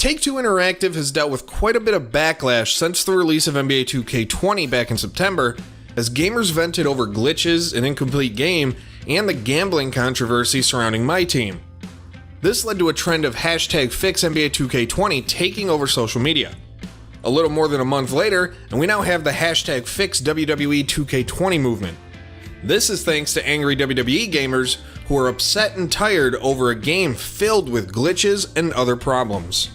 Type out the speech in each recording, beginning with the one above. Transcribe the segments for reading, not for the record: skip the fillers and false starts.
Take-Two Interactive has dealt with quite a bit of backlash since the release of NBA 2K20 back in September, as gamers vented over glitches, an incomplete game, and the gambling controversy surrounding My Team. This led to a trend of hashtag fix NBA 2K20 taking over social media. A little more than a month later, and we now have the hashtag fix WWE 2K20 movement. This is thanks to angry WWE gamers who are upset and tired over a game filled with glitches and other problems.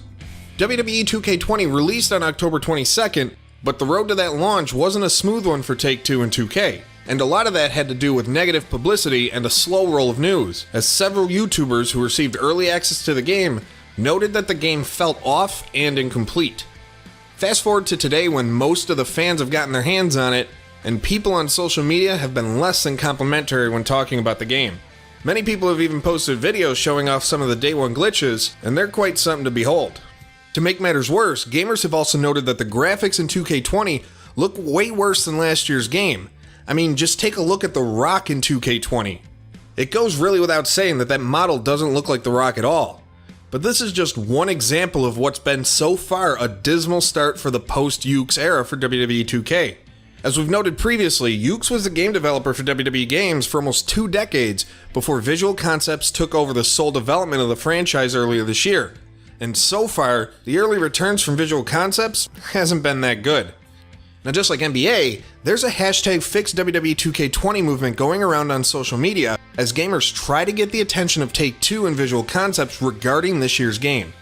WWE 2K20 released on October 22nd, but the road to that launch wasn't a smooth one for Take-Two and 2K, and a lot of that had to do with negative publicity and a slow roll of news, as several YouTubers who received early access to the game noted that the game felt off and incomplete. Fast forward to today when most of the fans have gotten their hands on it, and people on social media have been less than complimentary when talking about the game. Many people have even posted videos showing off some of the day one glitches, and they're quite something to behold. To make matters worse, gamers have also noted that the graphics in 2K20 look way worse than last year's game. I mean, just take a look at The Rock in 2K20. It goes really without saying that that model doesn't look like The Rock at all. But this is just one example of what's been so far a dismal start for the post-Yuke's era for WWE 2K. As we've noted previously, Yuke's was the game developer for WWE games for almost 2 decades before Visual Concepts took over the sole development of the franchise earlier this year. And so far, the early returns from Visual Concepts hasn't been that good. Now just like NBA, there's a hashtag fix WWE 2K20 movement going around on social media as gamers try to get the attention of Take-Two and Visual Concepts regarding this year's game.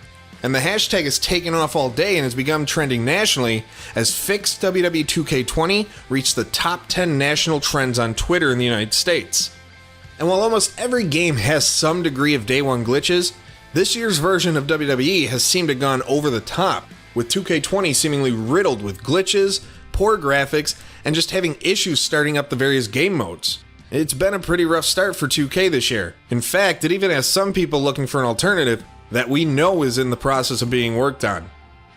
And the hashtag has taken off all day and has become trending nationally as Fix WWE 2K20 reached the top 10 national trends on Twitter in the United States. And while almost every game has some degree of day one glitches, this year's version of WWE has seemed to have gone over the top, with 2K20 seemingly riddled with glitches, poor graphics, and just having issues starting up the various game modes. It's been a pretty rough start for 2K this year. In fact, it even has some people looking for an alternative that we know is in the process of being worked on.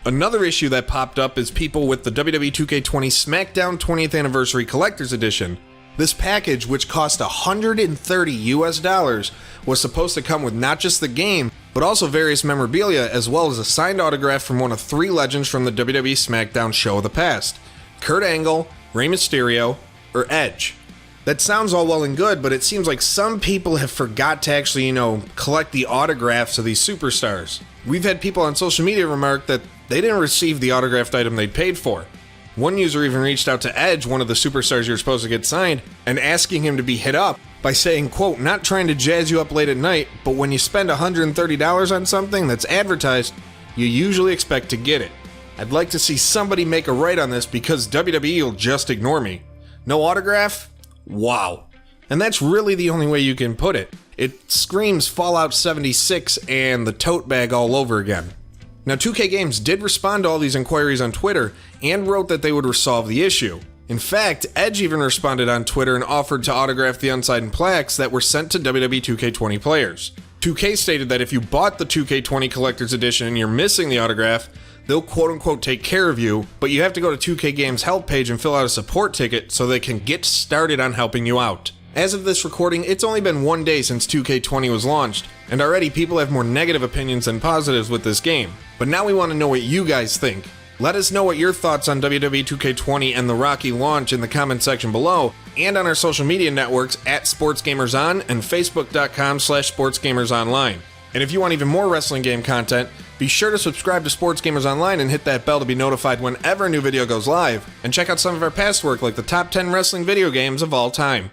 Another issue that popped up is people with the WWE 2K20 SmackDown 20th Anniversary Collector's Edition. This package, which cost $130 US, was supposed to come with not just the game, but also various memorabilia as well as a signed autograph from one of 3 legends from the WWE SmackDown show of the past: Kurt Angle, Rey Mysterio, or Edge. That sounds all well and good, but it seems like some people have forgot to actually, collect the autographs of these superstars. We've had people on social media remark that they didn't receive the autographed item they'd paid for. One user even reached out to Edge, one of the superstars you're supposed to get signed, and asking him to be hit up by saying, quote, "Not trying to jazz you up late at night, but when you spend $130 on something that's advertised, you usually expect to get it. I'd like to see somebody make a right on this because WWE will just ignore me. No autograph? Wow." And that's really the only way you can put it. It screams Fallout 76 and the tote bag all over again. Now, 2K Games did respond to all these inquiries on Twitter and wrote that they would resolve the issue. In fact, Edge even responded on Twitter and offered to autograph the unsigned plaques that were sent to WWE 2K20 players. 2K stated that if you bought the 2K20 Collector's Edition and you're missing the autograph, they'll quote-unquote take care of you, but you have to go to 2K Games' help page and fill out a support ticket so they can get started on helping you out. As of this recording, it's only been 1 day since 2K20 was launched, and already people have more negative opinions than positives with this game. But now we want to know what you guys think. Let us know what your thoughts on WWE 2K20 and the rocky launch in the comment section below, and on our social media networks at SportsGamersOn and Facebook.com/SportsGamersOnline. And if you want even more wrestling game content, be sure to subscribe to Sports Gamers Online and hit that bell to be notified whenever a new video goes live, and check out some of our past work like the top 10 wrestling video games of all time.